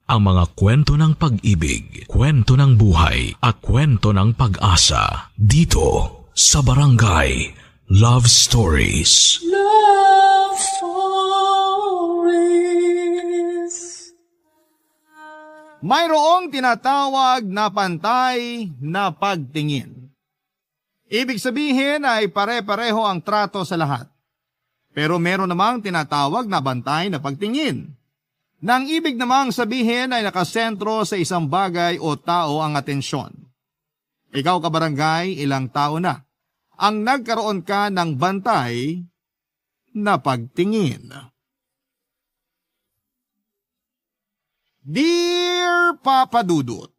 Ang mga kwento ng pag-ibig, kwento ng buhay, at kwento ng pag-asa dito sa Barangay Love Stories. Love Stories. Mayroong tinatawag na pantay na pagtingin. Ibig sabihin ay pare-pareho ang trato sa lahat. Pero meron namang tinatawag na bantay na pagtingin. Nang ibig namang sabihin ay nakasentro sa isang bagay o tao ang atensyon. Ikaw kabarangay, ilang tao na ang nagkaroon ka ng bantay na pagtingin. Dear Papa Dudut,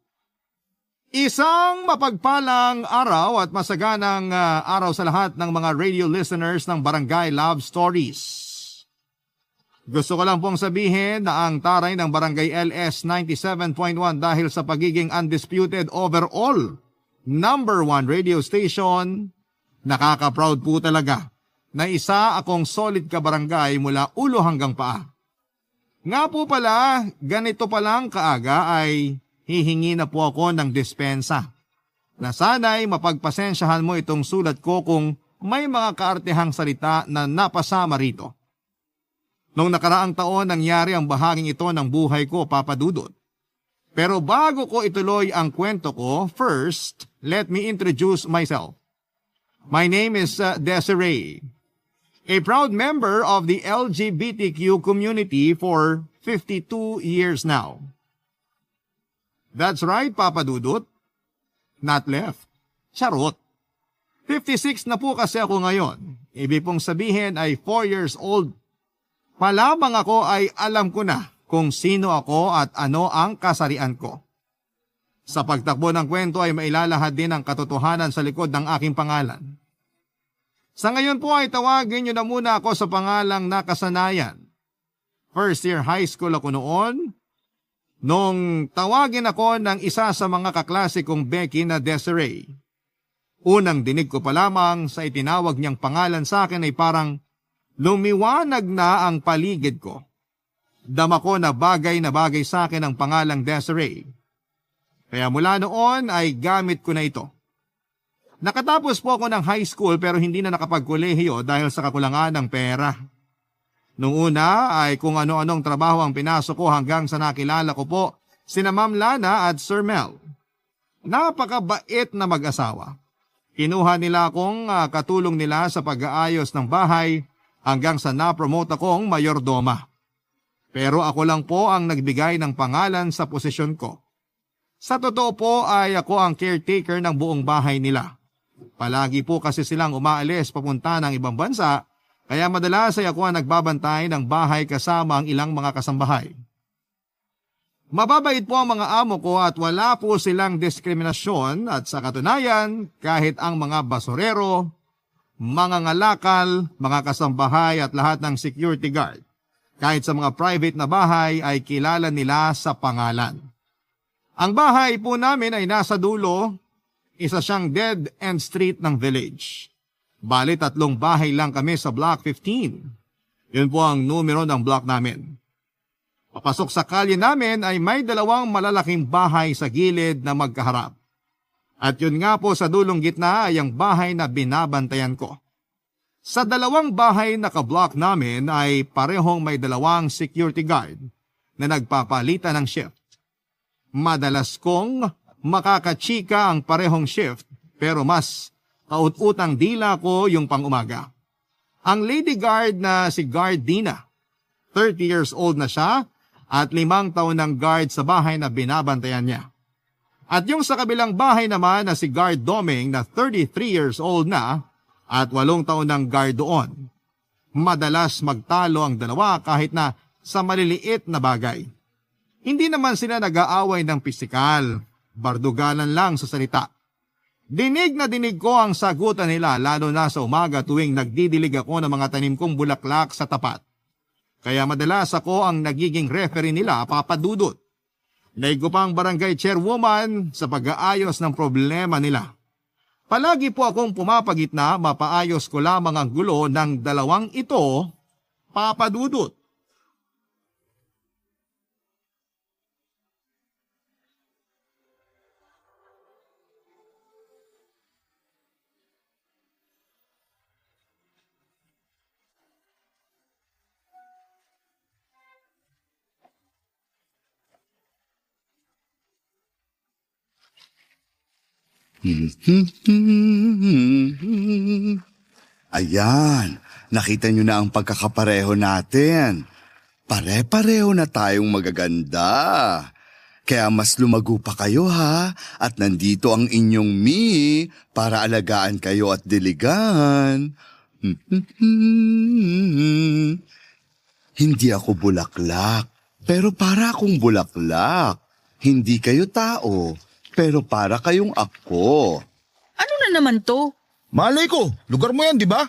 isang mapagpalang araw at masaganang araw sa lahat ng mga radio listeners ng Barangay Love Stories. Gusto ko lang pong sabihin na ang taray ng Barangay LS 97.1 dahil sa pagiging undisputed overall #1 radio station, nakaka-proud po talaga na isa akong solid kabarangay mula ulo hanggang paa. Nga po pala, ganito pa lang kaaga ay hihingi na po ako ng dispensa. Na sana'y mapagpasensyahan mo itong sulat ko kung may mga kaartehang salita na napasama rito. Noong nakaraang taon nangyari ang bahaging ito ng buhay ko, Papa Dudut. Pero bago ko ituloy ang kwento ko, first, let me introduce myself. My name is Desiree, a proud member of the LGBTQ community for 52 years now. That's right, Papa Dudut. Not left. Charot. 56 na po kasi ako ngayon. Ibig pong sabihin ay 4 years old. Malamang ako ay alam ko na kung sino ako at ano ang kasarian ko. Sa pagtakbo ng kwento ay mailalahad din ang katotohanan sa likod ng aking pangalan. Sa ngayon po ay tawagin niyo na muna ako sa pangalang nakasanayan. First year high school ako noon, nung tawagin ako ng isa sa mga kaklase kong Becky na Desiree. Unang dinig ko pa lamang sa itinawag niyang pangalan sa akin ay parang lumiwanag na ang paligid ko. Dama ko na bagay sa akin ang pangalang Desiree. Kaya mula noon ay gamit ko na ito. Nakatapos po ako ng high school pero hindi na nakapagkolehiyo dahil sa kakulangan ng pera. Noong una ay kung ano-anong trabaho ang pinasok ko hanggang sa nakilala ko po sina Ma'am Lana at Sir Mel. Napakabait na mag-asawa. Kinuha nila akong katulong nila sa pag-aayos ng bahay hanggang sa na-promote akong mayordoma. Pero ako lang po ang nagbigay ng pangalan sa posisyon ko. Sa totoo po ay ako ang caretaker ng buong bahay nila. Palagi po kasi silang umaalis papunta ng ibang bansa, kaya madalas ay ako ang nagbabantay ng bahay kasama ang ilang mga kasambahay. Mababait po ang mga amo ko at wala po silang diskriminasyon at sa katunayan kahit ang mga basurero, mga ngalakal, mga kasambahay at lahat ng security guard, kahit sa mga private na bahay ay kilala nila sa pangalan. Ang bahay po namin ay nasa dulo, isa siyang dead end street ng village. Bali 3 bahay lang kami sa block 15. Yun po ang numero ng block namin. Papasok sa kalye namin ay may 2 malalaking bahay sa gilid na magkaharap. At yun nga po sa dulong gitna ay ang bahay na binabantayan ko. Sa 2 bahay na ka-block namin ay parehong may 2 security guard na nagpapalitan ng shift. Madalas kong makakachika ang parehong shift pero mas kaut-utang dila ko yung pang-umaga. Ang lady guard na si Guard Dina, 30 years old na siya at 5 taon ng guard sa bahay na binabantayan niya. At yung sa kabilang bahay naman na si Guard Doming na 33 years old na at 8 taon ng guard doon. Madalas magtalo ang dalawa kahit na sa maliliit na bagay. Hindi naman sila nag-aaway ng pisikal, bardugalan lang sa salita. Dinig na dinig ko ang sagutan nila lalo na sa umaga tuwing nagdidilig ako ng mga tanim kong bulaklak sa tapat. Kaya madalas ako ang nagiging referee nila, Papa Dudut. Naigo pa ang barangay chairwoman sa pag-aayos ng problema nila. Palagi po akong pumapagitna, mapaayos ko lamang ang gulo ng 2 ito, Papa Dudut. Ayan, nakita nyo na ang pagkakapareho natin. Pare-pareho na tayong magaganda. Kaya mas lumago pa kayo ha, at nandito ang inyong Mi para alagaan kayo at diligan. Hindi ako bulaklak, pero para akong bulaklak. Hindi kayo tao, pero para kayong ako. Ano na naman to? Malay ko, lugar mo yan, di ba?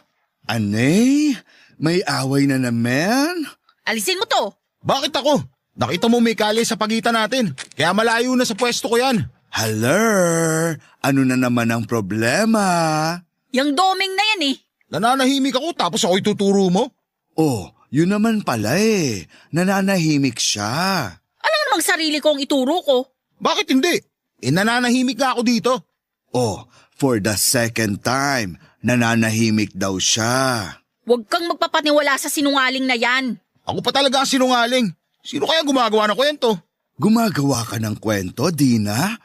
Anay, may away na naman? Alisin mo to. Bakit ako? Nakita mo may kalye sa pagitan natin, kaya malayo na sa pwesto ko yan. Hello, ano na naman ang problema? Yang doming na yan eh. Nananahimik ako tapos ako'y tuturo mo? Oh, yun naman pala nananahimik siya. Alam namang sarili kong ituro ko. Bakit hindi? Nananahimik nga ako dito. Oh, for the second time, nananahimik daw siya. Huwag kang magpapaniwala sa sinungaling na yan. Ako pa talaga ang sinungaling. Sino kaya gumagawa ng kwento? Gumagawa ka ng kwento, Dina?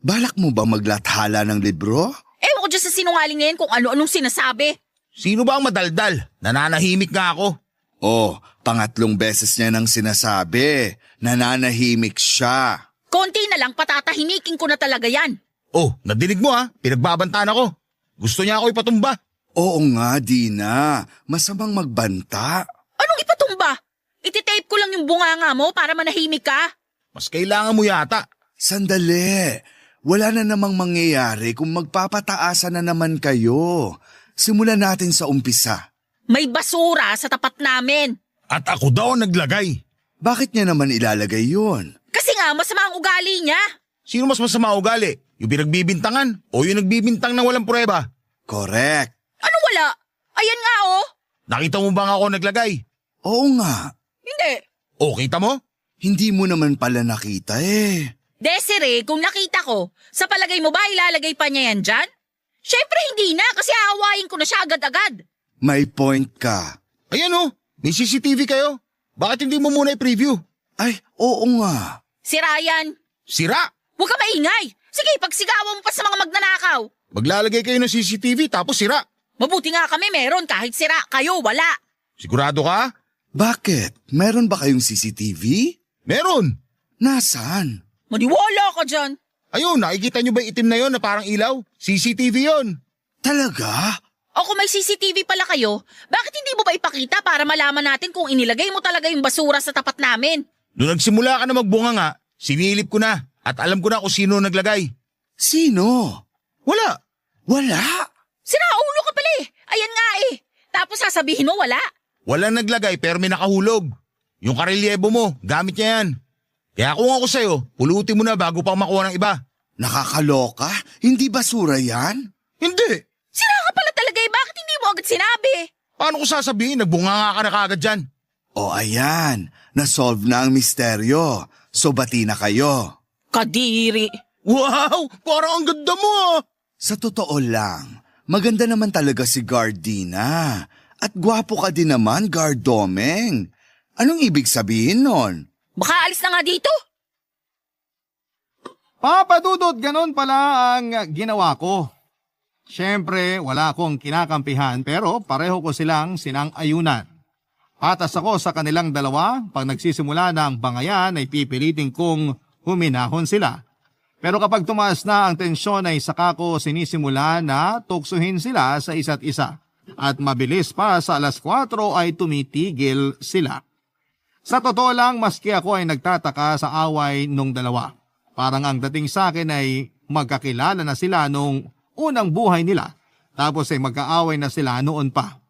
Balak mo ba maglathala ng libro? Ewan ko dyan sa sinungaling na yan kung ano-anong sinasabi. Sino ba ang madaldal? Nananahimik nga ako. Oh, pangatlong beses niya nang sinasabi. Nananahimik siya. Konti na lang patatahimikin ko na talaga yan. Oh, nadinig mo ha? Pinagbabantaan ako. Gusto niya ako ipatumba. Oo nga, Dina. Masamang magbanta. Anong ipatumba? Ititape ko lang yung bunganga mo para manahimik ka. Mas kailangan mo yata. Sandali. Wala na namang mangyayari kung magpapataasan na naman kayo. Simulan natin sa umpisa. May basura sa tapat namin. At ako daw ang naglagay. Bakit niya naman ilalagay yun? Kasi nga masama ang ugali niya. Sino mas masama ugali? Yung pinagbibintangan o yung nagbibintang ng walang pruweba? Correct. Ano wala? Ayan nga oh. Nakita mo bang ako naglagay? Oo nga. Hindi. O, kita mo? Hindi mo naman pala nakita Desiree, kung nakita ko, sa palagay mo ba ilalagay pa niya yan dyan? Syempre hindi na kasi aawayin ko na siya agad-agad. May point ka. Ayan o, may CCTV kayo. Bakit hindi mo muna i-preview? Ay, oo nga. Si Ryan. Sira! Huwag ka maingay. Sige, pagsigawan mo pa sa mga magnanakaw. Maglalagay kayo ng CCTV tapos sira. Mabuti nga kami meron kahit sira. Kayo, wala. Sigurado ka? Bakit? Meron ba kayong CCTV? Meron. Nasaan? Maniwala ka dyan. Ayun, nakikita nyo ba yung itim na yon na parang ilaw? CCTV yon. Talaga? O kung may CCTV pala kayo, bakit hindi mo ba ipakita para malaman natin kung inilagay mo talaga yung basura sa tapat namin? Noong nagsimula ka na magbunga nga, sinilip ko na at alam ko na kung sino naglagay. Sino? Wala. Wala? Sinaulo ka pala eh. Ayan nga eh. Tapos sasabihin mo wala. Walang naglagay pero may nakahulog. Yung karelyebo mo, gamit niya yan. Kaya kung ako sa'yo, pulutin mo na bago pa makuha ng iba. Nakakaloka? Hindi basura yan? Hindi. Sira ka pala talaga eh. Bakit hindi mo agad sinabi? Paano ko sasabihin? Nagbunga nga ka na kagad dyan. O ayan, nasolve na ang misteryo. So bati na kayo. Kadiri. Wow! Parang ang ganda mo ah! Sa totoo lang, maganda naman talaga si Gardina. At gwapo ka din naman, Gardomeng. Anong ibig sabihin nun? Baka alis na nga dito. Papa Dudut, ganun pala ang ginawa ko. Siyempre, wala akong kinakampihan pero pareho ko silang sinang-ayunan. Patas ako sa kanilang dalawa, pag nagsisimula na ang bangayan ay pipilitin kong huminahon sila. Pero kapag tumaas na ang tensyon ay saka ko sinisimula na tuksuhin sila sa isa't isa. At mabilis pa sa 4:00 ay tumitigil sila. Sa totoo lang, maski ako ay nagtataka sa away nung dalawa. Parang ang dating sa akin ay magkakilala na sila nung unang buhay nila. Tapos ay magkaaway na sila noon pa.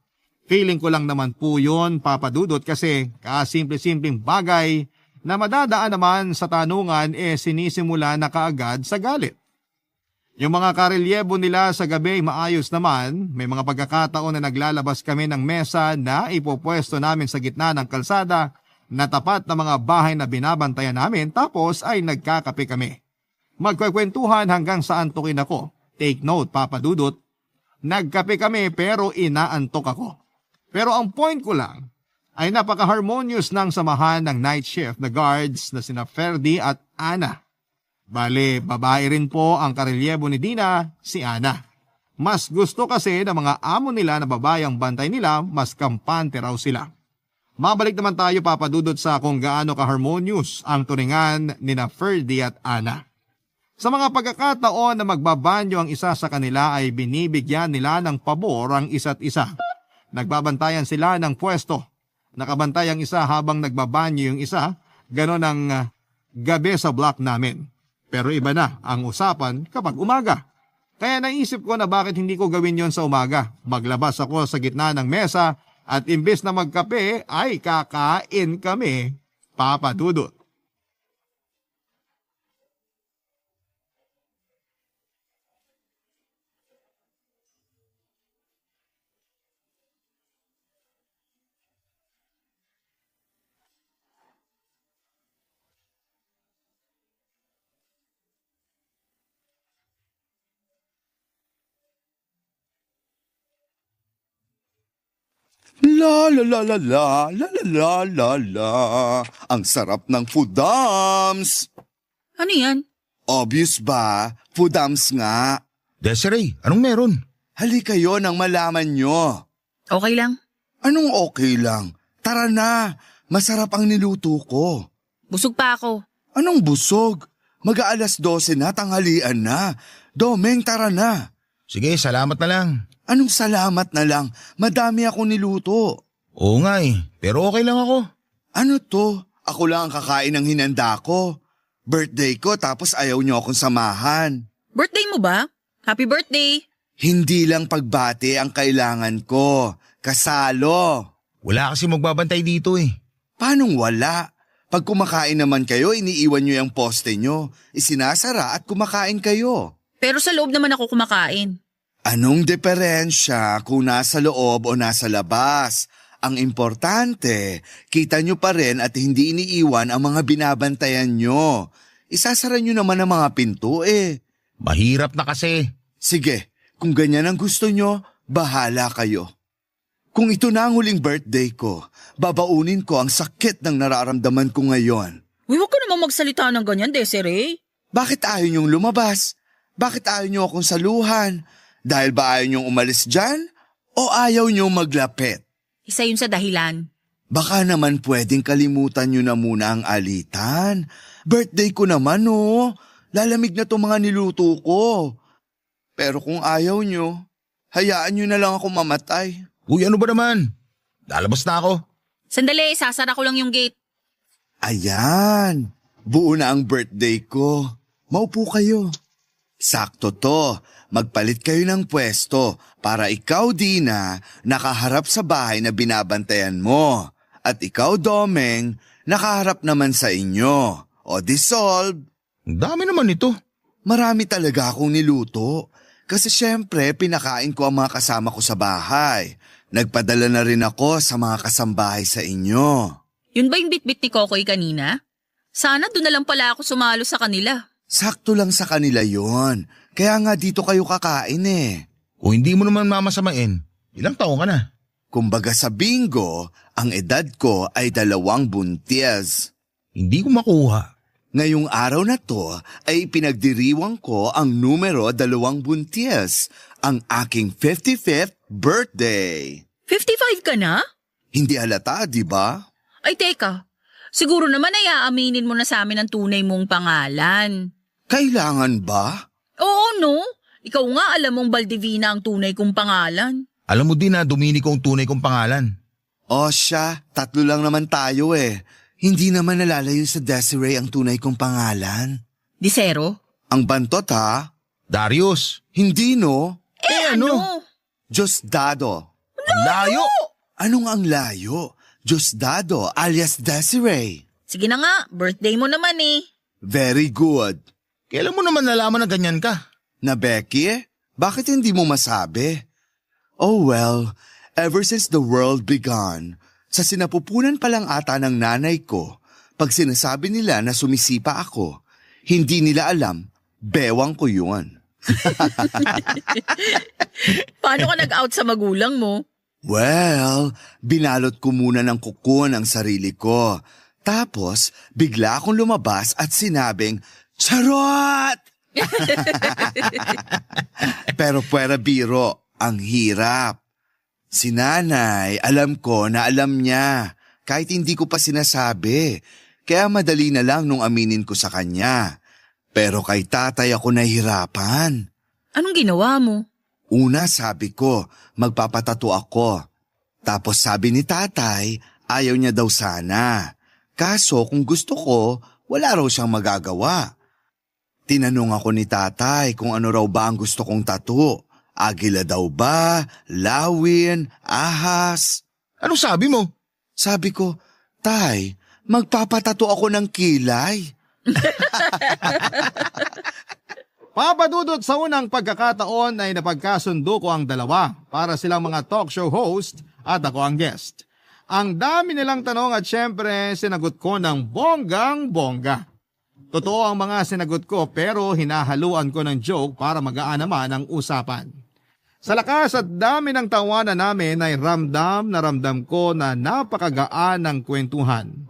Feeling ko lang naman po yun, Papa Dudut, kasi kasimple-simpleng bagay na madadaan naman sa tanungan sinisimula na kaagad sa galit. Yung mga karelyebo nila sa gabi maayos naman, may mga pagkakataon na naglalabas kami ng mesa na ipopwesto namin sa gitna ng kalsada na tapat na mga bahay na binabantayan namin tapos ay nagkakape kami. Magkwekwentuhan hanggang sa antukin ako. Take note, Papa Dudut, nagkape kami pero inaantok ako. Pero ang point ko lang ay napaka-harmonious ng samahan ng night shift na guards na sina Ferdy at Ana. Bale, babae rin po ang karelyebo ni Dina, si Ana. Mas gusto kasi ng mga amo nila na babae ang bantay nila, mas kampante raw sila. Mabalik naman tayo, Papa Dudut, sa kung gaano ka-harmonious ang turingan ni na Ferdy at Ana. Sa mga pagkakataon na magbabanyo ang isa sa kanila ay binibigyan nila ng pabor ang isa't isa. Nagbabantayan sila ng pwesto. Nakabantay ang isa habang nagbabanyo yung isa, ganon ang gabi sa block namin. Pero iba na ang usapan kapag umaga. Kaya naisip ko na bakit hindi ko gawin yon sa umaga. Maglabas ako sa gitna ng mesa at imbes na magkape ay kakain kami, Papa Dudut. La la la la la la la la la la. Ang sarap ng Fudams. Ano yan? Obvious ba? Fudams nga. Desiree, anong meron? Hali kayo nang malaman nyo. Okay lang. Anong okay lang? Tara na. Masarap ang niluto ko. Busog pa ako. Anong busog? Mag-aalas 12 na, tanghalian na. Domeng, tara na. Sige, salamat na lang. Anong salamat na lang? Madami akong niluto. Oo nga pero okay lang ako. Ano to? Ako lang ang kakain ng hinanda ko. Birthday ko tapos ayaw niyo akong samahan. Birthday mo ba? Happy birthday! Hindi lang pagbati ang kailangan ko. Kasalo. Wala kasi magbabantay dito Paanong wala? Pag kumakain naman kayo, iniiwan niyo yung poste niyo. Isinasara at kumakain kayo. Pero sa loob naman ako kumakain. Anong diferensya kung nasa loob o nasa labas? Ang importante, kita nyo pa rin at hindi iniiwan ang mga binabantayan nyo. Isasara nyo naman ang mga pinto Mahirap na kasi. Sige, kung ganyan ang gusto nyo, bahala kayo. Kung ito na ang huling birthday ko, babaunin ko ang sakit ng nararamdaman ko ngayon. Uy, huwag ka namang magsalita ng ganyan, Desiree. Bakit ayaw nyong lumabas? Bakit ayaw nyo akong saluhan? Dahil ba ayaw nyong umalis dyan? O ayaw nyong maglapit? Isa yun sa dahilan. Baka naman pwedeng kalimutan nyo na muna ang alitan. Birthday ko naman Lalamig na itong mga niluto ko. Pero kung ayaw nyo, hayaan nyo na lang ako mamatay. Uy, ano ba naman? Lalabas na ako. Sandali, sasara ko lang yung gate. Ayan, buo na ang birthday ko. Maupo kayo. Sakto to, magpalit kayo ng pwesto para ikaw, Dina, nakaharap sa bahay na binabantayan mo. At ikaw, Domeng, nakaharap naman sa inyo. O dissolve. Ang dami naman ito. Marami talaga akong niluto. Kasi syempre, pinakain ko ang mga kasama ko sa bahay. Nagpadala na rin ako sa mga kasambahay sa inyo. Yun ba yung bitbit ni Kokoy kanina? Sana doon na lang pala ako sumalo sa kanila. Sakto lang sa kanila yon. Kaya nga dito kayo kakain O hindi mo naman mamasamain. Ilang taon ka na? Kumbaga sa bingo, ang edad ko ay 2 buntis. Hindi ko makuha. Ngayong araw na to ay pinagdiriwang ko ang numero 2 buntis, ang aking 55th birthday. 55 ka na? Hindi halata, di ba? Ay teka, siguro naman ay aaminin mo na sa amin ang tunay mong pangalan. Kailangan ba? Oo no, ikaw nga alam mong Baldivina ang tunay kong pangalan. Alam mo din na Dominico ang tunay kong pangalan. O siya, 3 lang naman tayo Hindi naman nalalayo sa Desiree ang tunay kong pangalan. Disero? Ang bantot ha? Darius. Hindi no? Ano? Diosdado. Ang layo! Anong ang layo? Diosdado alias Desiree. Sige na nga, birthday mo naman Very good. Kailan mo naman nalaman na ganyan ka? Na Becky, bakit hindi mo masabi? Oh well, ever since the world began, sa sinapupunan pa lang ata ng nanay ko, pag sinasabi nila na sumisipa ako, hindi nila alam, bewang ko yun. Paano ka nag-out sa magulang mo? Well, binalot ko muna ng kuko ang sarili ko. Tapos, bigla akong lumabas at sinabing, Sarot! Pero puwera biro, ang hirap. Si nanay, alam ko na alam niya, kahit hindi ko pa sinasabi. Kaya madali na lang nung aminin ko sa kanya. Pero kay tatay ako nahihirapan. Anong ginawa mo? Una sabi ko, magpapatato ako. Tapos sabi ni tatay, ayaw niya daw sana. Kaso kung gusto ko, wala raw siyang magagawa. Tinanong ako ni tatay kung ano raw ba ang gusto kong tato. Agila daw ba? Lawin? Ahas? Anong sabi mo? Sabi ko, Tay, magpapatato ako ng kilay. Papa Dudut, sa unang pagkakataon ay napagkasundo ko ang dalawa para silang mga talk show host at ako ang guest. Ang dami nilang tanong at syempre sinagot ko ng bonggang-bongga. Totoo ang mga sinagot ko pero hinahaluan ko ng joke para magaan naman ang usapan. Sa lakas at dami ng tawanan namin ay ramdam na ramdam ko na napakagaan ng kwentuhan.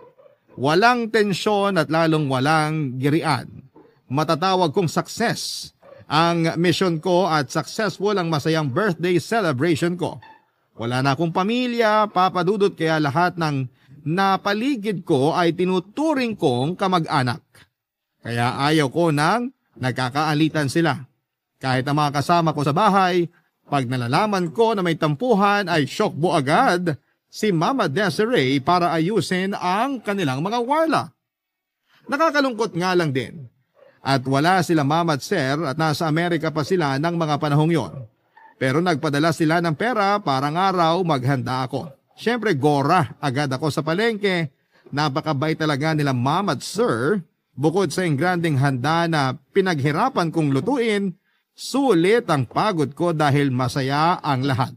Walang tensyon at lalong walang girian. Matatawag kong success ang mission ko at successful ang masayang birthday celebration ko. Wala na akong pamilya, Papa Dudut, kaya lahat ng napaligid ko ay tinuturing kong kamag-anak. Kaya ayaw ko nang nagkakaalitan sila. Kahit ang mga kasama ko sa bahay, pag nalalaman ko na may tampuhan ay syokbo agad si Mama Desiree para ayusin ang kanilang mga warla. Nakakalungkot nga lang din. At wala sila Mama at Sir at nasa Amerika pa sila ng mga panahong yon. Pero nagpadala sila ng pera para ng araw maghanda ako. Siyempre gora agad ako sa palengke. Napakabait talaga nila Mama at Sir. Bukod sa engranding handa na pinaghirapan kong lutuin, sulit ang pagod ko dahil masaya ang lahat.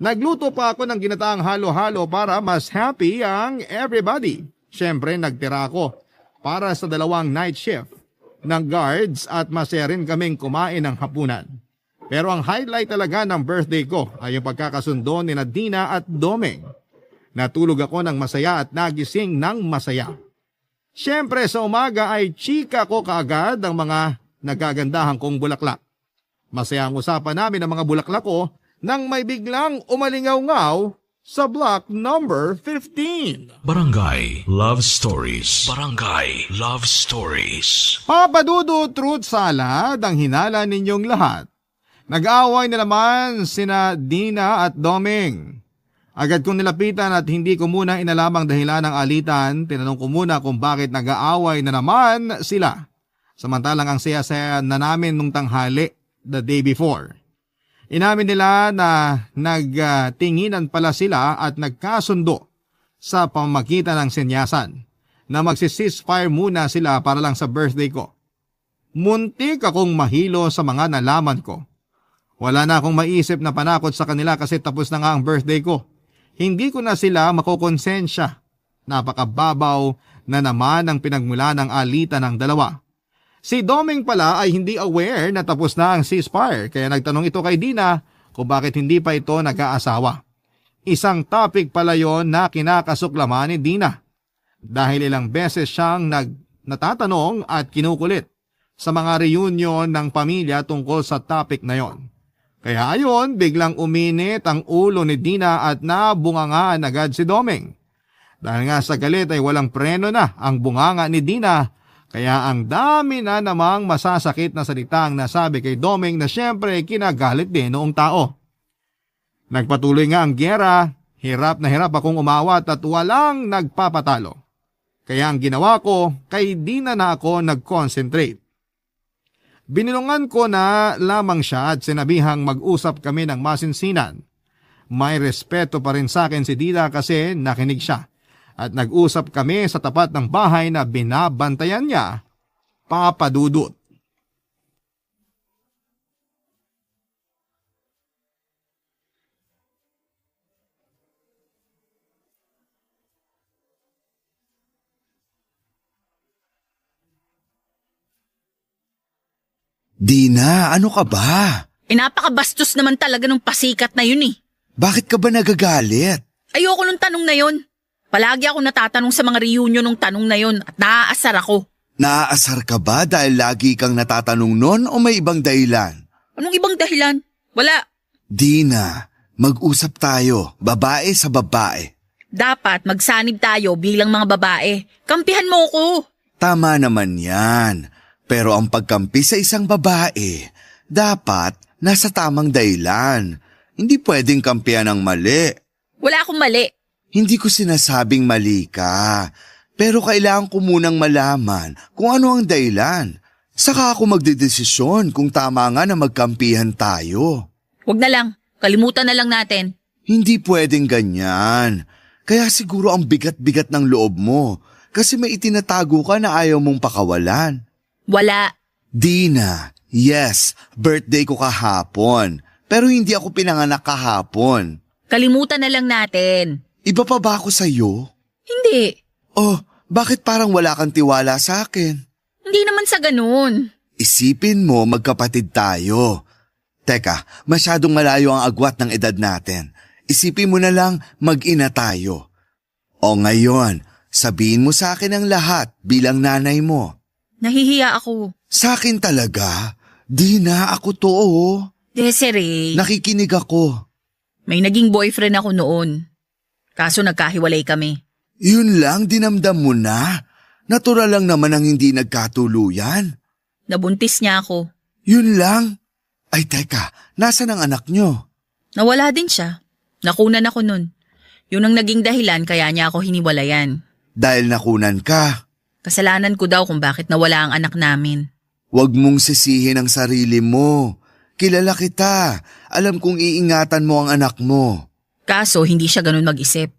Nagluto pa ako ng ginataang halo-halo para mas happy ang everybody. Siyempre nagtira ako para sa 2 night shift ng guards at masaya rin kaming kumain ng hapunan. Pero ang highlight talaga ng birthday ko ay yung pagkakasundo ni Dina at Domeng. Natulog ako ng masaya at nagising ng masaya. Siyempre sa umaga ay chika ko kaagad ang mga nagagandahan kong bulaklak. Masaya ang usapan namin ng mga bulaklak ko nang may biglang umalingaw-ngaw sa block number 15. Barangay Love Stories. Barangay Love Stories. Papa Dudut, Truth Salad ang hinala ninyong lahat. Nag-away na naman sina Dina at Domeng. Agad kong nilapitan at hindi ko muna inalamang dahilan ng alitan. Tinanong ko muna kung bakit nag-aaway na naman sila. Samantalang ang saya-saya na namin nung tanghali the day before. Inamin nila na nagtinginan pala sila at nagkasundo sa pamamagitan ng senyasan na magsi-ceasefire muna sila para lang sa birthday ko. Muntik akong mahilo sa mga nalaman ko. Wala na akong maisip na panakot sa kanila kasi tapos na nga ang birthday ko. Hindi ko na sila makokonsensya. Napakababaw na naman ang pinagmula ng alitan ng dalawa. Si Domeng pala ay hindi aware na tapos na ang ceasefire kaya nagtanong ito kay Dina kung bakit hindi pa ito nag-aasawa. Isang topic pala yon na kinakasuklaman ni Dina dahil ilang beses siyang natatanong at kinukulit sa mga reunion ng pamilya tungkol sa topic na yon. Kaya ayon, biglang uminit ang ulo ni Dina at nabungangaan agad si Domeng. Dahil nga sa galit ay walang preno na ang bunganga ni Dina. Kaya ang dami na namang masasakit na salitang nasabi kay Domeng na siyempre kinagalit din noong tao. Nagpatuloy nga ang gyera, hirap na hirap akong umawat at walang nagpapatalo. Kaya ang ginawa ko, kay Dina na ako nag-concentrate. Binilungan ko na lamang siya at sinabihang mag-usap kami ng masinsinan. May respeto pa rin sa akin si Dina kasi nakinig siya. At nag-usap kami sa tapat ng bahay na binabantayan niya, Papa Dudut. Dina, ano ka ba? Napakabastos naman talaga ng pasikat na yun eh. Bakit ka ba nagagalit? Ayoko nung tanong na yun. Palagi ako natatanong sa mga reunion ng tanong na yun at naaasar ako. Naaasar ka ba dahil lagi kang natatanong nun o may ibang dahilan? Anong ibang dahilan? Wala. Dina, mag-usap tayo, babae sa babae. Dapat magsanib tayo bilang mga babae. Kampihan mo ko. Tama naman yan. Pero ang pagkampi sa isang babae, dapat nasa tamang dahilan. Hindi pwedeng kampihan ng mali. Wala akong mali. Hindi ko sinasabing mali ka. Pero kailangan ko munang malaman kung ano ang dahilan. Saka ako magdedesisyon kung tama nga na magkampihan tayo. Huwag na lang. Kalimutan na lang natin. Hindi pwedeng ganyan. Kaya siguro ang bigat-bigat ng loob mo. Kasi may itinatago ka na ayaw mong pakawalan. Wala. Dina, yes, birthday ko kahapon. Pero hindi ako pinanganak kahapon. Kalimutan na lang natin. Iba pa ba ako sa'yo? Hindi. Oh, bakit parang wala kang tiwala sa akin? Hindi naman sa ganun. Isipin mo magkapatid tayo. Teka, masyadong malayo ang agwat ng edad natin. Isipin mo na lang mag-ina tayo. O ngayon, sabihin mo sa akin ang lahat bilang nanay mo. Nahihiya ako. Sa akin talaga? Di na, ako to oh. Desiree, Nakikinig ako. may naging boyfriend ako noon. Kaso nagkahiwalay kami. Yun lang, dinamdam mo na. Natural lang naman ang hindi nagkatuluyan. Nabuntis niya ako. Yun lang. Ay teka, nasan ang anak nyo? Nawala din siya. Nakunan ako nun. Yun ang naging dahilan kaya niya ako hiniwalayan. Dahil nakunan ka. Kasalanan ko daw kung bakit nawala ang anak namin. Huwag mong sisihin ang sarili mo. Kilala kita. Alam kong iingatan mo ang anak mo. Kaso hindi siya ganun mag-isip.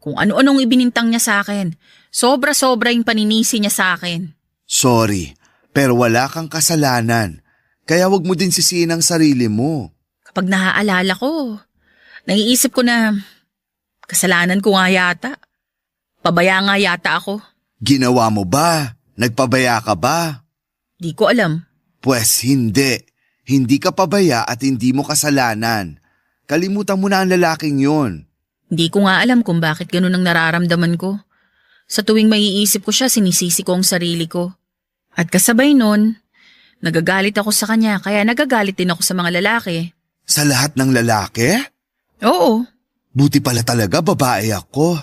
Kung ano-anong ibinintang niya sa akin, sobra-sobra yung paninisi niya sa akin. Sorry, pero wala kang kasalanan. Kaya huwag mo din sisihin ang sarili mo. Kapag naaalala ko, naiisip ko na kasalanan ko nga yata. Pabaya nga yata ako. Ginawa mo ba? Nagpabaya ka ba? Di ko alam. Pwes hindi. Hindi ka pabaya at hindi mo kasalanan. Kalimutan mo na ang lalaking yun. Hindi ko nga alam kung bakit ganun ang nararamdaman ko. Sa tuwing maiisip ko siya, sinisisi ko ang sarili ko. At kasabay nun, nagagalit ako sa kanya kaya nagagalit din ako sa mga lalaki. Sa lahat ng lalaki? Oo. Buti pala talaga babae ako.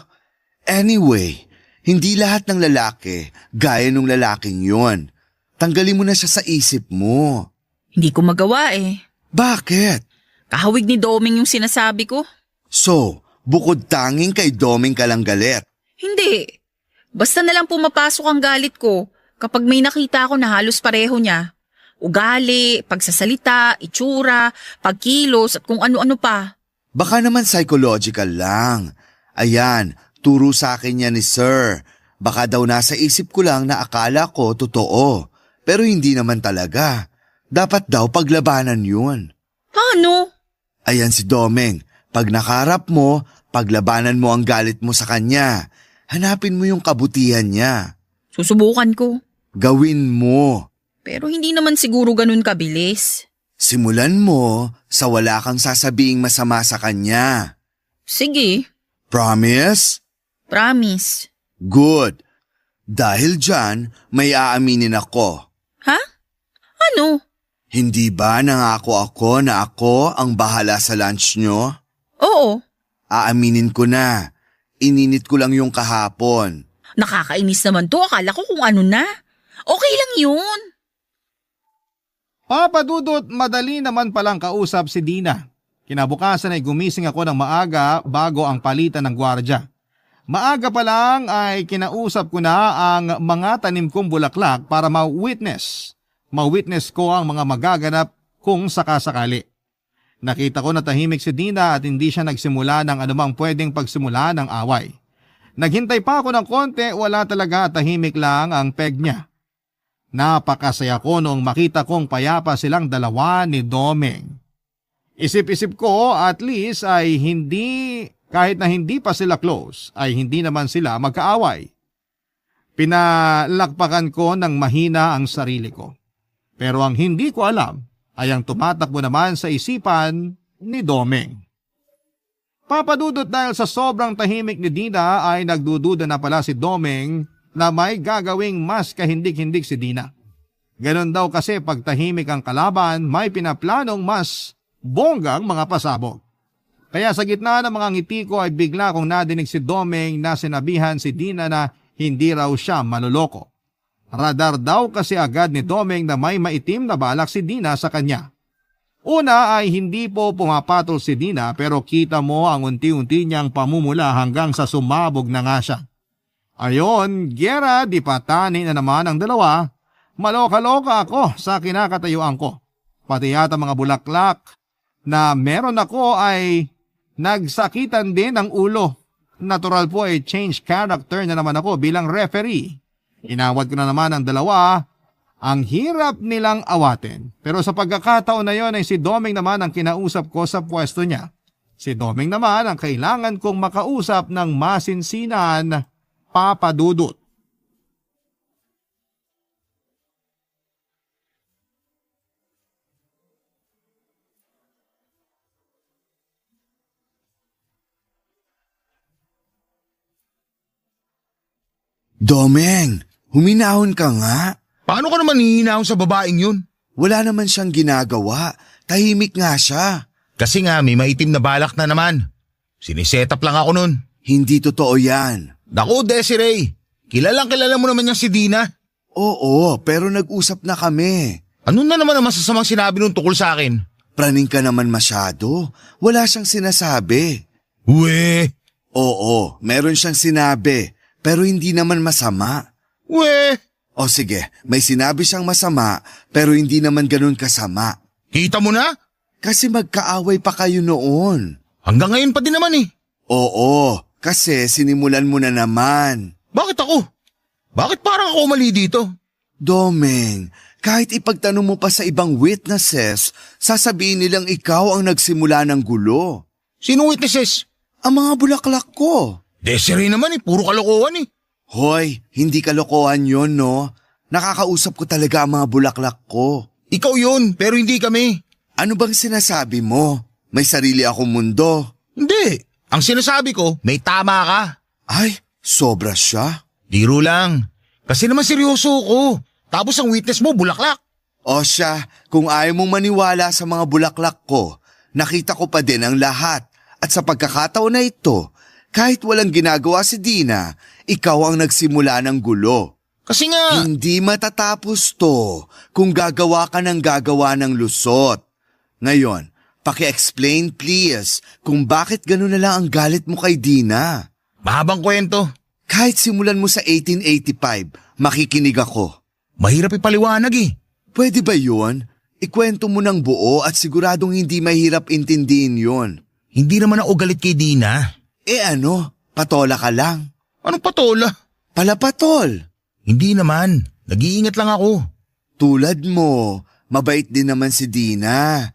Anyway, hindi lahat ng lalaki gaya nung lalaking yun. Tanggalin mo na siya sa isip mo. Hindi ko magawa eh. Bakit? Kahawig ni Doming yung sinasabi ko. So, bukod tanging kay Doming ka lang galit. Hindi. Basta na lang pumapasok ang galit ko kapag may nakita ako na halos pareho niya. Ugali, pagsasalita, itsura, pagkilos at kung ano-ano pa. Baka naman psychological lang. Ayan, turo sa akin yan ni Sir. Baka daw nasa isip ko lang na akala ko totoo. Pero hindi naman talaga. Dapat daw paglabanan yun. Paano? Ayan si Domeng. Pag nakarap mo, paglabanan mo ang galit mo sa kanya. Hanapin mo yung kabutihan niya. Susubukan ko. Gawin mo. Pero hindi naman siguro ganun kabilis. Simulan mo sa wala kang sasabing masama sa kanya. Sige. Promise? Promise. Good. Dahil dyan, may aaminin ako. Ha? Ano? Hindi ba nangako ako na ako ang bahala sa lunch nyo? Oo. Aaminin ko na. Ininit ko lang yung kahapon. Nakakainis naman to. Akala ko kung ano na. Okay lang yun. Papa Dudut, madali naman palang kausap si Dina. Kinabukasan ay gumising ako ng maaga bago ang palitan ng gwardya. Maaga pa lang ay kinausap ko na ang mga tanim kong bulaklak para ma-witness ko ang mga magaganap kung sakasakali. Nakita ko na tahimik si Dina at hindi siya nagsimula ng anumang pwedeng pagsimula ng away. Naghintay pa ako ng konti, wala talaga, tahimik lang ang peg niya. Napakasaya ko noong makita kong payapa silang dalawa ni Domeng. Isip-isip ko at least ay kahit na hindi pa sila close, ay hindi naman sila magkaaway. Pinalakpakan ko ng mahina ang sarili ko. Pero ang hindi ko alam ay ang tumatakbo naman sa isipan ni Domeng. Papadudot, dahil sa sobrang tahimik ni Dina ay nagdududa na pala si Domeng na may gagawing mas kahindik-hindik si Dina. Ganon daw kasi pag tahimik ang kalaban, may pinaplanong mas bonggang mga pasabog. Kaya sa gitna ng mga ngiti ko ay bigla kong nadinig si Domeng na sinabihan si Dina na hindi raw siya manloloko. Radar daw kasi agad ni Domeng na may maitim na balak si Dina sa kanya. Una ay hindi po pumapatol si Dina pero kita mo ang unti-unti niyang pamumula hanggang sa sumabog na nga siya. Ayon, gera di patani na naman ang dalawa. Maloka-loka ako sa kinakatayuan ko. Pati yata mga bulaklak na meron ako ay nagsakitan din ng ulo. Natural po ay change character na naman ako bilang referee. Inawat ko na naman ang dalawa. Ang hirap nilang awatin. Pero sa pagkakataon na yon ay si Domeng naman ang kinausap ko sa pwesto niya. Si Domeng naman ang kailangan kong makausap ng masinsinan, Papa Dudut. Domeng, huminahon ka nga. Paano ka naman hihinahon sa babaeng yun? Wala naman siyang ginagawa. Tahimik nga siya. Kasi nga may maitim na balak na naman. Siniset up lang ako nun. Hindi totoo yan. Naku, Desiree. Kilala mo naman niya si Dina. Oo, pero nag-usap na kami. Ano na naman ang masasamang sinabi nung tukol sa akin? Praning ka naman masyado. Wala siyang sinasabi. We! Oo, meron siyang sinabi. Pero hindi naman masama. We! O sige, may sinabi siyang masama pero hindi naman ganun kasama. Kita mo na? Kasi magkaaway pa kayo noon. Hanggang ngayon pa din naman eh. Oo, kasi sinimulan mo na naman. Bakit ako? Bakit parang ako mali dito? Domeng, kahit ipagtanong mo pa sa ibang witnesses, sasabihin nilang ikaw ang nagsimula ng gulo. Sinong witnesses? Ang mga bulaklak ko. Desiree naman eh, puro kalokohan eh. Hoy, hindi kalokohan yon, no? Nakakausap ko talaga ang mga bulaklak ko. Ikaw yun, pero hindi kami. Ano bang sinasabi mo? May sarili akong mundo. Hindi. Ang sinasabi ko, may tama ka. Ay, sobra siya. Biro lang. Kasi naman seryoso ko. Tapos ang witness mo, bulaklak. O siya, kung ayaw mong maniwala sa mga bulaklak ko, nakita ko pa din ang lahat. At sa pagkakataon na ito, kahit walang ginagawa si Dina, ikaw ang nagsimula ng gulo. Kasi nga... Hindi matatapos to kung gagawa ka ng gagawa ng lusot. Ngayon, paki-explain please kung bakit gano'n na lang ang galit mo kay Dina. Mahabang kwento. Kahit simulan mo sa 1885, makikinig ako. Mahirap ipaliwanag eh. Pwede ba yun? Ikwento mo ng buo at siguradong hindi mahirap intindihin yun. Hindi naman ako galit kay Dina. Ano? Patola ka lang. Anong patola? Palapatol. Hindi naman. Nag-iingat lang ako. Tulad mo, mabait din naman si Dina.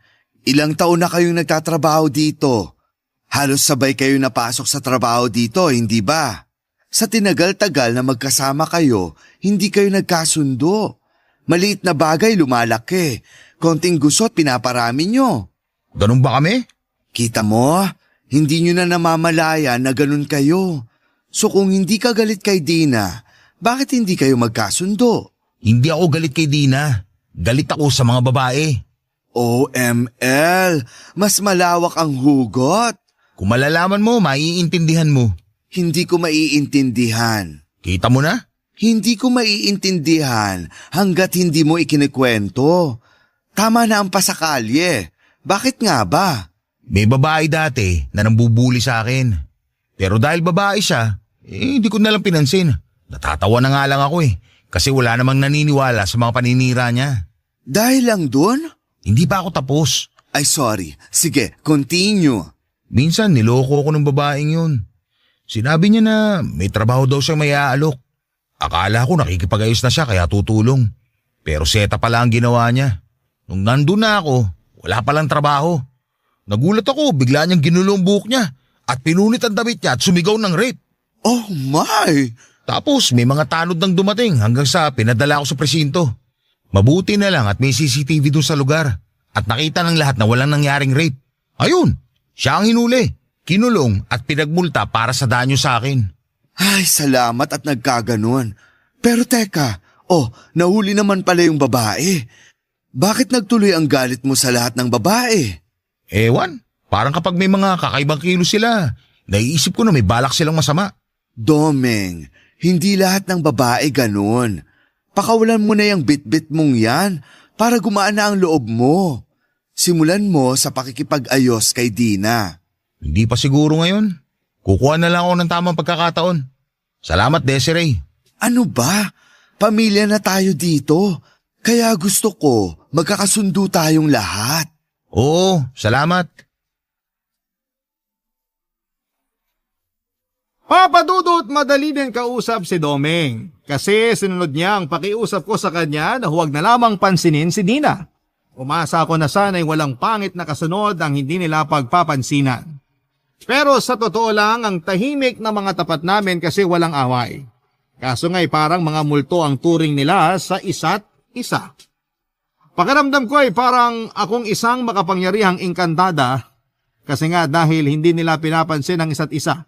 Ilang taon na kayong nagtatrabaho dito. Halos sabay kayo napasok sa trabaho dito, hindi ba? Sa tinagal-tagal na magkasama kayo, hindi kayo nagkasundo. Maliit na bagay lumalaki. Konting gusot pinaparami nyo. Ganun ba kami? Kita mo? Hindi nyo na namamalaya na ganun kayo. So kung hindi ka galit kay Dina, bakit hindi kayo magkasundo? Hindi ako galit kay Dina. Galit ako sa mga babae. OML, mas malawak ang hugot. Kung malalaman mo, maiintindihan mo. Hindi ko maiintindihan. Kita mo na? Hindi ko maiintindihan hanggat hindi mo ikinikwento. Tama na ang pasakalye. Bakit nga ba? May babae dati na nambubuli sa akin. Pero dahil babae siya, hindi ko nalang pinansin. Natatawa na nga lang ako kasi wala namang naniniwala sa mga paninira niya. Dahil lang dun? Hindi pa ako tapos. Ay sorry, sige, continue. Minsan niloko ko ng babaeng yun. Sinabi niya na may trabaho daw siyang may aalok. Akala ko nakikipag-ayos na siya kaya tutulong. Pero seta pala ang ginawa niya. Nung nandun na ako, wala palang trabaho. Nagulat ako, bigla niyang ginulo ang buhok niya at pinunit ang damit niya at sumigaw ng rape. Oh my! Tapos may mga tanod nang dumating hanggang sa pinadala ako sa presinto. Mabuti na lang at may CCTV doon sa lugar at nakita ng lahat na walang nangyaring rape. Ayun, siya ang hinuli, kinulong at pinagmulta para sa danyo sa akin. Ay, salamat at nagkaganon. Pero teka, nahuli naman pala yung babae. Bakit nagtuloy ang galit mo sa lahat ng babae? Ewan, parang kapag may mga kakaibang kilos sila, naiisip ko na may balak silang masama. Domeng, hindi lahat ng babae ganun. Pakawalan mo na yung bit-bit mong yan para gumaan na ang loob mo. Simulan mo sa pakikipag-ayos kay Dina. Hindi pa siguro ngayon. Kukuha na lang ako ng tamang pagkakataon. Salamat, Desiree. Ano ba? Pamilya na tayo dito. Kaya gusto ko magkakasundo tayong lahat. Oo, salamat. Papa Dudut, madali din kausap si Domeng. Kasi sinunod niya ang pakiusap ko sa kanya na huwag na lamang pansinin si Dina. Umasa ako na sana'y walang pangit na kasunod ang hindi nila pagpapansinan. Pero sa totoo lang, ang tahimik na mga tapat namin kasi walang away. Kaso nga'y parang mga multo ang turing nila sa isa't isa. Pakiramdam ko ay parang akong isang makapangyarihang engkantada kasi nga dahil hindi nila pinapansin ang isa't isa.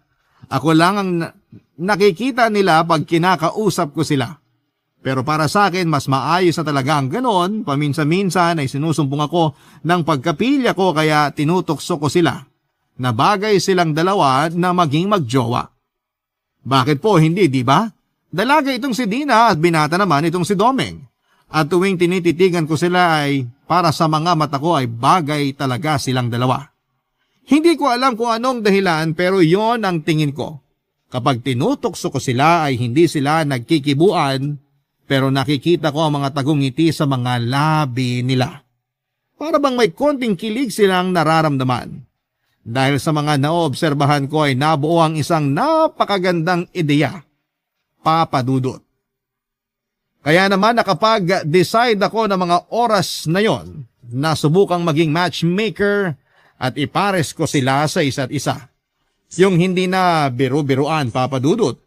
Ako lang ang nakikita nila pag kinakausap ko sila. Pero para sa akin, mas maayos na talaga ang ganon. Paminsan-minsan ay sinusumpong ako ng pagkapilya ko kaya tinutokso ko sila. Na bagay silang dalawa na maging magjowa. Bakit po hindi, di ba? Dalaga itong si Dina at binata naman itong si Domeng. At tuwing tinititigan ko sila ay para sa mga mata ko ay bagay talaga silang dalawa. Hindi ko alam kung anong dahilan pero yon ang tingin ko. Kapag tinutokso ko sila ay hindi sila nagkikibuan pero nakikita ko ang mga tagong-ngiti sa mga labi nila. Para bang may konting kilig silang nararamdaman. Dahil sa mga naoobserbahan ko ay nabuo ang isang napakagandang ideya. Papa Dudut. Kaya naman nakapag-decide ako ng mga oras na yon na subukang maging matchmaker at ipares ko sila sa isa't isa. Yung hindi na biru-biruan, Papa Dudut.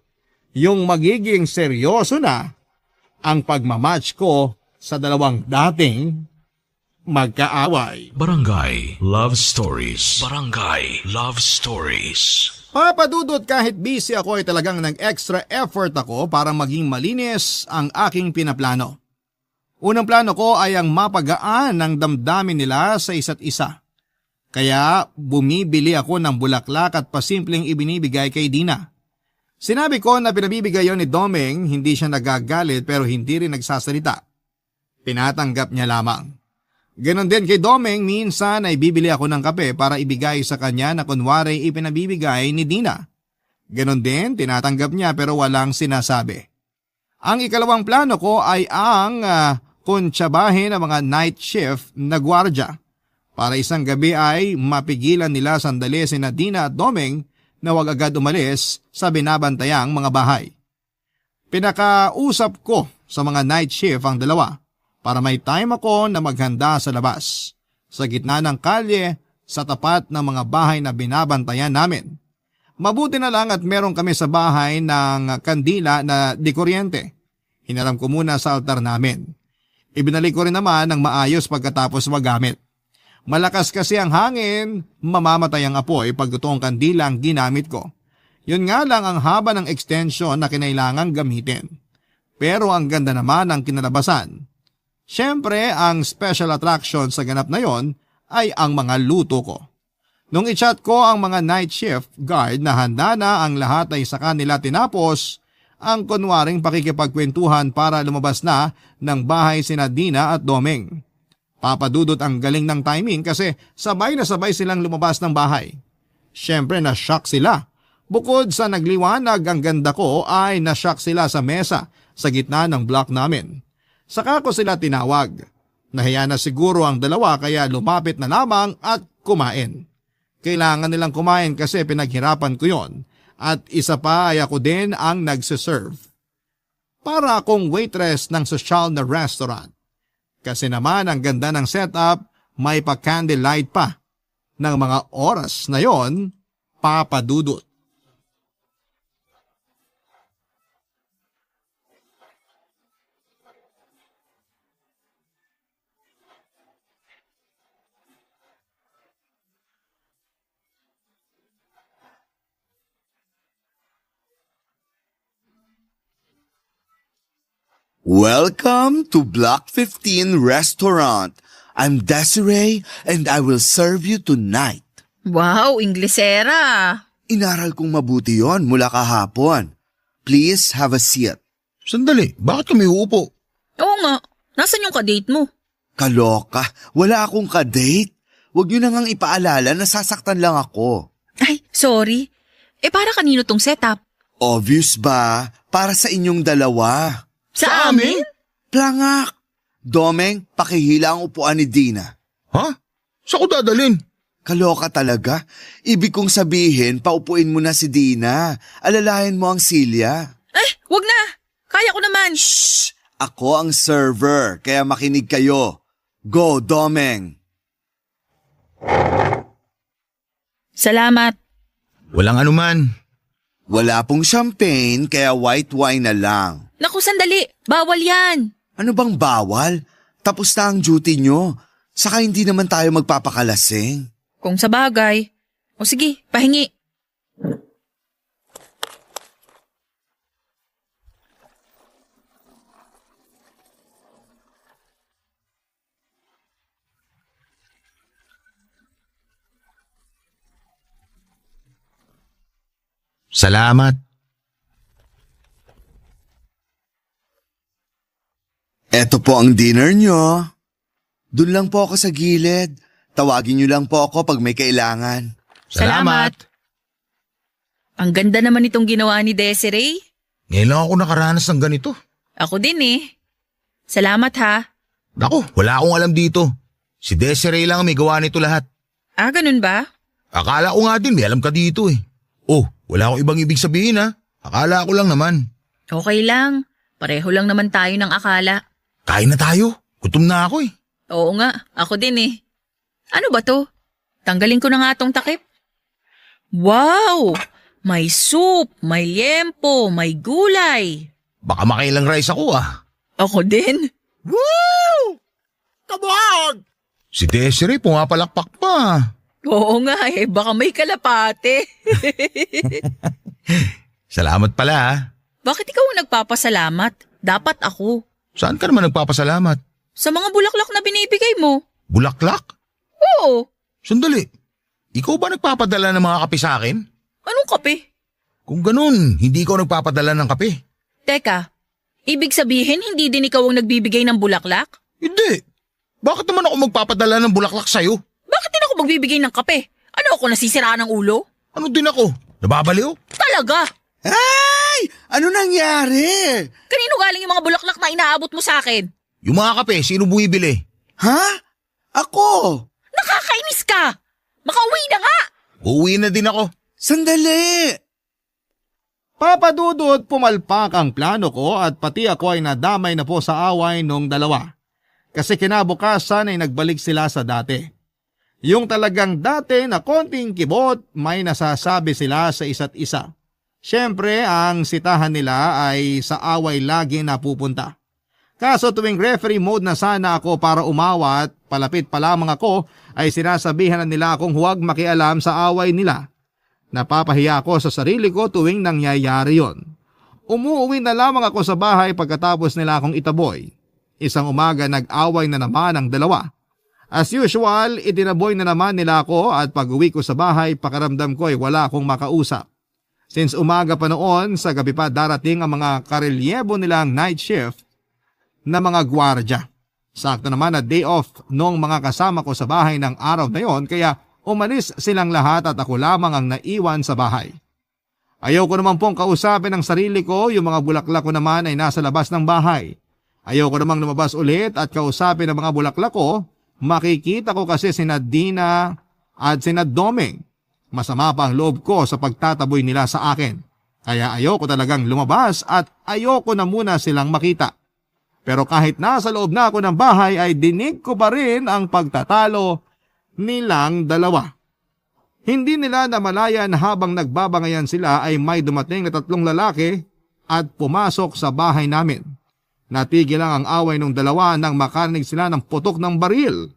Yung magiging seryoso na ang pagmamatch ko sa dalawang dating magkaaway. Barangay Love Stories. Barangay Love Stories. Papa Dudut, kahit busy ako ay talagang nag-extra effort ako para maging malinis ang aking pinaplano. Unang plano ko ay ang mapagaan ng damdamin nila sa isa't isa. Kaya bumibili ako ng bulaklak at pasimpleng ibinibigay kay Dina. Sinabi ko na pinabibigay yon ni Domeng, hindi siya nagagalit pero hindi rin nagsasalita. Tinatanggap niya lamang. Ganon din kay Domeng, minsan ay bibili ako ng kape para ibigay sa kanya na kunwari ipinabibigay ni Dina. Ganon din, tinatanggap niya pero walang sinasabi. Ang ikalawang plano ko ay ang kuntsabahin ng mga night shift na gwardya. Para isang gabi ay mapigilan nila sandali sina Dina at Domeng na wag agad umalis sa binabantayang mga bahay. Pinakausap ko sa mga night shift ang dalawa para may time ako na maghanda sa labas, sa gitna ng kalye, sa tapat ng mga bahay na binabantayan namin. Mabuti na lang at meron kami sa bahay ng kandila na di kuryente. Hinaram ko muna sa altar namin. Ibinalik ko rin naman ng maayos pagkatapos magamit. Malakas kasi ang hangin, mamamatay ang apoy pag totoong kandila ang ginamit ko. Yun nga lang ang haba ng extension na kinailangang gamitin. Pero ang ganda naman ang kinalabasan. Siyempre, ang special attraction sa ganap na yon ay ang mga luto ko. Nung i-chat ko ang mga night shift guard na handa na ang lahat ay sa kanila tinapos, ang kunwaring pakikipagkwentuhan para lumabas na ng bahay sina Dina at Domeng. Papa Dudut, ang galing ng timing kasi sabay na sabay silang lumabas ng bahay. Siyempre na-shock sila. Bukod sa nagliwanag ang ganda ko ay na-shock sila sa mesa sa gitna ng block namin. Saka ko sila tinawag. Nahiya na siguro ang dalawa kaya lumapit na lamang at kumain. Kailangan nilang kumain kasi pinaghirapan ko yon at isa pa ay ako din ang nagsiserve. Para akong waitress ng sosyal na restaurant. Kasi naman ang ganda ng setup, may pa-candlelight pa. Ng mga oras na yon, Papa Dudut. Welcome to Block 15 Restaurant. I'm Desiree and I will serve you tonight. Wow, Inglesera. Inaral kong mabuti yon mula kahapon. Please have a seat. Sandali, bakit kami uupo? Oo nga, nasan yung kadate mo? Kaloka, wala akong kadate. Huwag niyo na ngang ipaalala na sasaktan lang ako. Ay, sorry. Para kanino tong setup? Obvious ba? Para sa inyong dalawa. Sa amin? Plangak! Domeng, pakihila ang upuan ni Dina. Ha? Saan ko dadalhin? Kaloka talaga. Ibig kong sabihin, paupuin mo na si Dina. Alalahin mo ang Silya. Wag na. Kaya ko naman. Shh! Ako ang server, kaya makinig kayo. Go, Domeng! Salamat. Walang anuman. Wala pong champagne, kaya white wine na lang. Naku, sandali. Bawal yan. Ano bang bawal? Tapos na ang duty nyo. Saka hindi naman tayo magpapakalasing. Kung sa bagay. O sige, pahingi. Salamat. Eto po ang dinner nyo. Doon lang po ako sa gilid. Tawagin nyo lang po ako pag may kailangan. Salamat. Ang ganda naman itong ginawa ni Desiree. Ngayon lang ako nakaranas ng ganito. Ako din eh. Salamat ha. Naku, wala akong alam dito. Si Desiree lang ang may gawa nito lahat. Ganun ba? Akala ko nga din may alam ka dito eh. Oh, wala akong ibang ibig sabihin ha. Akala ko lang naman. Okay lang. Pareho lang naman tayo ng akala. Kain na tayo. Gutom na ako eh. Oo nga, ako din eh. Ano ba to? Tanggalin ko na nga tong takip. Wow! May soup, may liempo, may gulay. Baka makailang rice ako ah. Ako din. Woo! Kabog! Si Desiree pumapalakpak pa. Oo nga eh, baka may kalapate. Salamat pala ha. Bakit ikaw ang nagpapasalamat? Dapat ako. Saan ka naman nagpapasalamat? Sa mga bulaklak na binibigay mo. Bulaklak? Oo. Sandali. Ikaw ba nagpapadala ng mga kape sa akin? Anong kape? Kung ganun, hindi ikaw nagpapadala ng kape. Teka, ibig sabihin hindi din ikaw ang nagbibigay ng bulaklak? Hindi. Bakit naman ako magpapadala ng bulaklak sa'yo? Bakit din ako magbibigay ng kape? Ano ako, nasisiraan ng ulo? Ano din ako? Nababaliw? Talaga? Ay! Ano nangyari? Kanino galing yung mga bulaklak na inaabot mo sa akin? Yung mga kape, sino bumibili? Ha? Ako! Nakakainis ka! Makauwi na nga! Uuwi na din ako. Sandali! Papa Dudut, pumalpak ang plano ko at pati ako ay nadamay na po sa away nung dalawa. Kasi kinabukasan ay nagbalik sila sa dati. Yung talagang dati na konting kibot, may nasasabi sila sa isa't isa. Siyempre, ang sitahan nila ay sa away lagi napupunta. Kaso tuwing referee mode na sana ako para umawat, palapit pa lamang ako, ay sinasabihan na nila akong huwag makialam sa away nila. Napapahiya ako sa sarili ko tuwing nangyayari yon. Umuuwi na lamang ako sa bahay pagkatapos nila akong itaboy. Isang umaga nag-away na naman ang dalawa. As usual, itinaboy na naman nila ako at pag-uwi ko sa bahay, pakaramdam ko ay wala akong makausap. Since umaga pa noon, sa gabi pa darating ang mga karelyebo nilang night shift na mga gwardya. Sakto naman na day off nung mga kasama ko sa bahay ng araw na yon, kaya umalis silang lahat at ako lamang ang naiwan sa bahay. Ayaw ko naman pong kausapin ang sarili ko, yung mga bulaklak ko naman ay nasa labas ng bahay. Ayaw ko namang lumabas ulit at kausapin ang mga bulaklak ko, makikita ko kasi sina Dina at sina Domeng. Masama pa ang loob ko sa pagtataboy nila sa akin. Kaya ayoko talagang lumabas at ayoko na muna silang makita. Pero kahit nasa loob na ako ng bahay ay dinig ko pa rin ang pagtatalo nilang dalawa. Hindi nila namalayan habang nagbabangayan sila ay may dumating na 3 lalaki at pumasok sa bahay namin. Natigil lang ang away ng dalawa nang makarinig sila ng putok ng baril.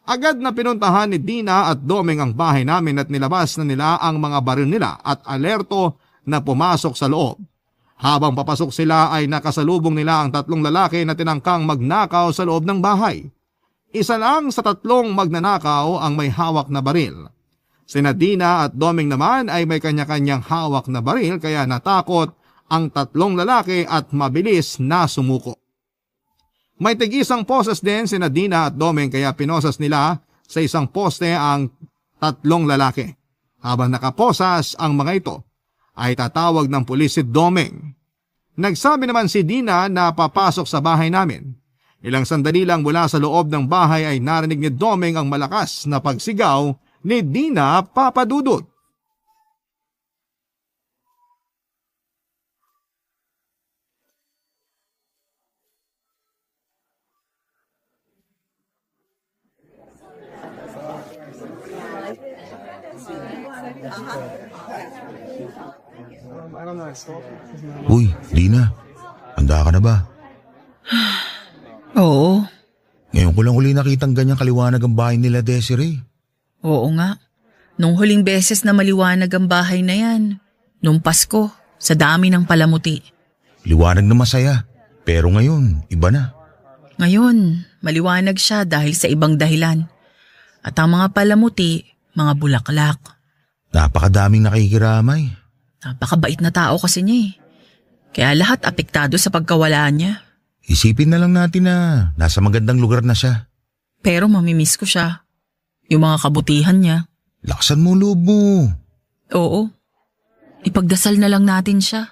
Agad na pinuntahan ni Dina at Domeng ang bahay namin at nilabas na nila ang mga baril nila at alerto na pumasok sa loob. Habang papasok sila ay nakasalubong nila ang tatlong lalaki na tinangkang magnakaw sa loob ng bahay. Isa lang sa tatlong magnanakaw ang may hawak na baril. Sina Dina at Doming naman ay may kanya-kanyang hawak na baril kaya natakot ang tatlong lalaki at mabilis na sumuko. May tig-isang poses din sina Dina at Doming kaya pinosas nila sa isang poste ang tatlong lalaki. Habang nakaposas ang mga ito, ay tatawag ng pulis si Doming. Nagsabi naman si Dina na papasok sa bahay namin. Ilang sandali lang mula sa loob ng bahay ay narinig ni Doming ang malakas na pagsigaw ni Dina Papadudot. Uy, Dina, handa ka na ba? Oo, Ngayon ko lang uli nakitang ganyang kaliwanag ang bahay nila Desiree. oo nga. Nung huling beses na maliwanag ang bahay na yan, nung Pasko, sa dami ng palamuti. Liwanag na masaya, pero ngayon, iba na. Ngayon, maliwanag siya dahil sa ibang dahilan. At ang mga palamuti, mga bulaklak. Napakadaming nakikiramay. Napakabait na tao kasi niya eh. Kaya lahat apektado sa pagkawala niya. Isipin na lang natin na nasa magandang lugar na siya. Pero mamimiss ko siya. Yung mga kabutihan niya. Laksan mo loob mo. Oo. Ipagdasal na lang natin siya.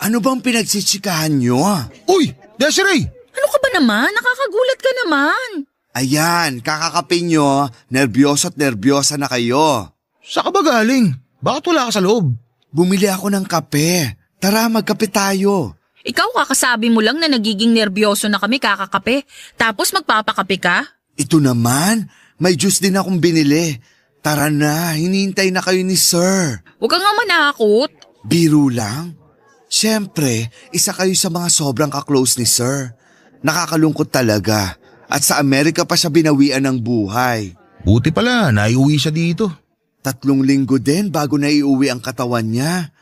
Ano bang pinagsitsikahan nyo? Uy, Desiree! Ano ka ba naman? Nakakagulat ka naman. Ayan, kakakape nyo, nervyoso at nervyosa na kayo. Saan ka ba galing? Bakit wala ka sa loob? Bumili ako ng kape. Tara, magkape tayo. Ikaw kakasabi mo lang na nagiging nervyoso na kami kakakape. Tapos magpapakape ka? Ito naman, may juice din akong binili. Tara na, hinihintay na kayo ni Sir. Huwag ka nga manakot. Biro lang. Siyempre, isa kayo sa mga sobrang kaklose ni Sir. Nakakalungkot talaga. At sa Amerika pa siya binawian ng buhay. Buti pala, naiuwi siya dito. 3 linggo din bago naiuwi ang katawan niya.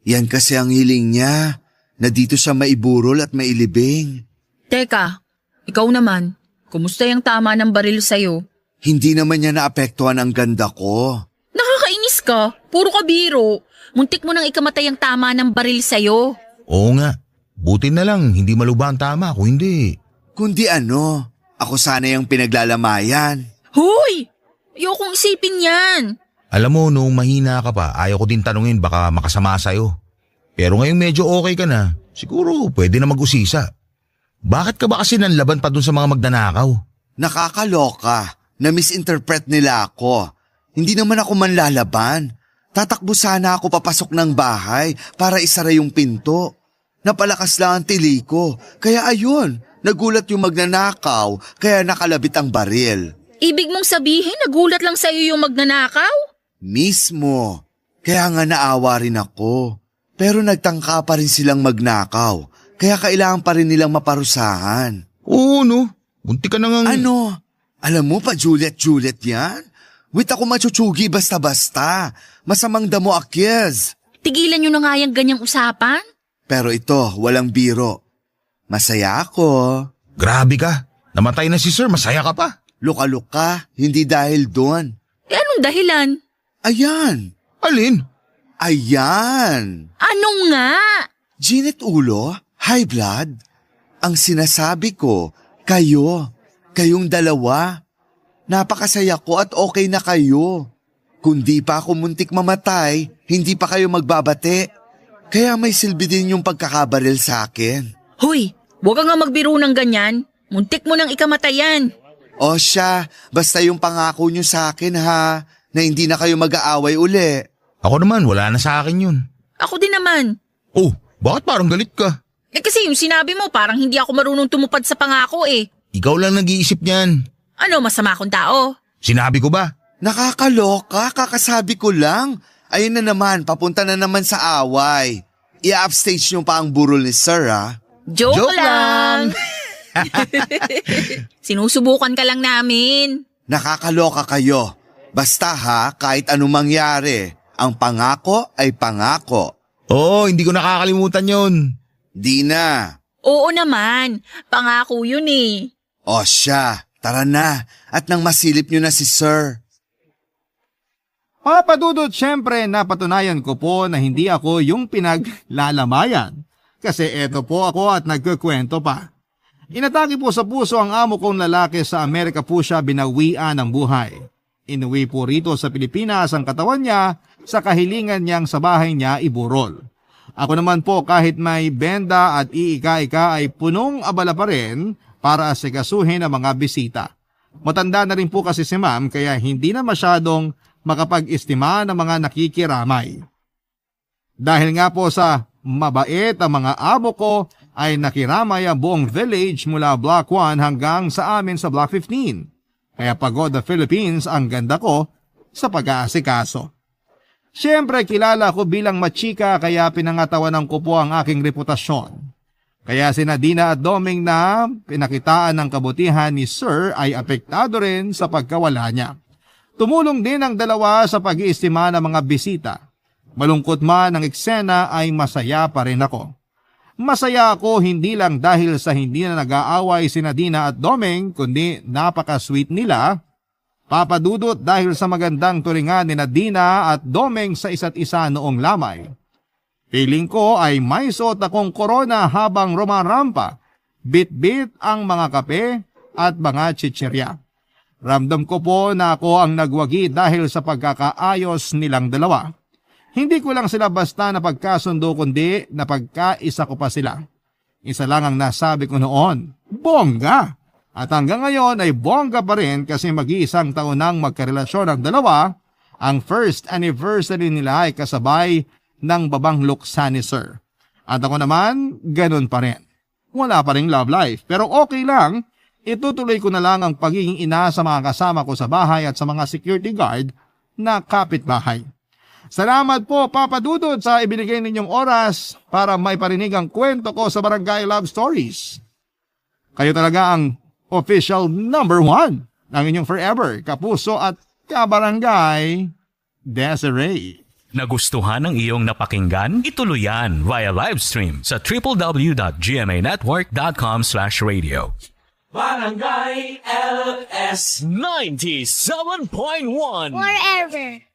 Yan kasi ang hiling niya, na dito siya maiburol at mailibing. Teka, ikaw naman. Kumusta yung tama ng baril sa'yo? Hindi naman niya naapektuhan ang ganda ko. Nakakainis ka. Puro ka biro. Muntik mo nang ikamatay ang tama ng baril sa'yo. Oo nga, buti na lang hindi maluba ang tama kung hindi. Kundi ano, ako sana yung pinaglalamayan. Hoy! Ayokong isipin yan. Alam mo, noong mahina ka pa, ayaw ko din tanungin baka makasama sa'yo. Pero ngayong medyo okay ka na, siguro pwede na mag-usisa. Bakit ka ba kasi nanlaban pa dun sa mga magnanakaw? Nakakaloka, na-misinterpret nila ako. Hindi naman ako manlalaban. Tatakbo sana ako papasok ng bahay para isara yung pinto. Napalakas lang ang tili ko, kaya ayun, nagulat yung magnanakaw, kaya nakalabit ang baril. Ibig mong sabihin, nagulat lang sa'yo yung magnanakaw? Mismo. Kaya nga naawa rin ako. Pero nagtangka pa rin silang magnakaw. Kaya kailangan pa rin nilang maparusahan. Oo no, bunti ka na ngang… Ano? Alam mo pa Juliet yan? Wait ako machuchugi basta-basta. Masamang damo akyes. Tigilan nyo na nga yung ganyang usapan? Pero ito, walang biro. Masaya ako. Grabe ka, namatay na si Sir, masaya ka pa. Luka-luka, hindi dahil doon. Anong dahilan? Ayan. Alin? Ayan. Ano nga? Ginit ulo, high blood. Ang sinasabi ko, kayong dalawa. Napakasaya ko at okay na kayo. Kung di pa ako muntik mamatay, hindi pa kayo magbabate. Kaya may silbi din yung pagkakabaril sa akin. Hoy, huwag ka nga magbiro ng ganyan. Muntik mo nang ikamatayan. O siya, basta yung pangako nyo sa akin ha, na hindi na kayo mag-aaway uli. Ako naman, wala na sa akin yun. Ako din naman. Oh, bakit parang galit ka? Kasi yung sinabi mo parang hindi ako marunong tumupad sa pangako eh. Ikaw lang nag-iisip niyan. Ano, masama akong tao? Sinabi ko ba? Nakakaloka, kakasabi ko lang. Ayun na naman, papunta na naman sa away. I-upstage nyo pa ang burol ni Sir ha. Joke lang. Sinusubukan ka lang namin. Nakakaloka kayo. Basta ha, kahit anong mangyari, ang pangako ay pangako. Oo, hindi ko nakakalimutan yun. Di na. Oo naman, pangako yun eh. O siya, tara na. At nang masilip nyo na si Sir. Papa Dudut, syempre napatunayan ko po na hindi ako yung pinaglalamayan. Kasi eto po ako at nagkukwento pa. Inatake po sa puso ang amo kong lalaki sa Amerika po siya binawian ng buhay. Inuwi po rito sa Pilipinas ang katawan niya sa kahilingan niyang sa bahay niya iburol. Ako naman po kahit may benda at iika-ika ay punong abala pa rin para asikasuhin ang mga bisita. Matanda na rin po kasi si ma'am kaya hindi na masyadong makapag-estima ng mga nakikiramay. Dahil nga po sa mabait ang mga amo ko ay nakiramay ang buong village mula Block 1 hanggang sa amin sa Block 15. Kaya pagod the Philippines ang ganda ko sa pag-aasikaso. Siyempre kilala ko bilang machika kaya pinangatawanan ko po ang aking reputasyon. Kaya si Nadina at Doming na pinakitaan ng kabutihan ni Sir ay apektado rin sa pagkawala niya. Tumulong din ang dalawa sa pag-iistima ng mga bisita. Malungkot man ang eksena ay masaya pa rin ako. Masaya ako hindi lang dahil sa hindi na nag-aaway si Nadina at Doming kundi napaka-sweet nila. Papa Dudut dahil sa magandang turingan ni Nadina at Doming sa isa't isa noong lamay. Feeling ko ay may suot akong korona habang rumarampa, bit-bit ang mga kape at mga chichirya. Ramdam ko po na ako ang nagwagi dahil sa pagkakaayos nilang dalawa. Hindi ko lang sila basta napagkasundo kundi napagkaisa ko pa sila. Isa lang ang nasabi ko noon, bongga! At hanggang ngayon ay bongga pa rin kasi mag-iisang taon nang magkarelasyon ang dalawa. Ang first anniversary nila ay kasabay ng babang luksa ni Sir. At ako naman, ganun pa rin. Wala pa rin love life pero okay lang. Itutuloy ko na lang ang pagiging ina sa mga kasama ko sa bahay at sa mga security guard na kapitbahay. Salamat po Papa Dudut sa ibinigay ninyong oras para maiparinig ang kwento ko sa Barangay Love Stories. Kayo talaga ang official number 1 ng inyong forever, kapuso at kabarangay, Desiree. Nagustuhan ng iyong napakinggan? Ituloy yan via live stream sa www.gmanetwork.com/radio. Barangay LS 97.1 Forever.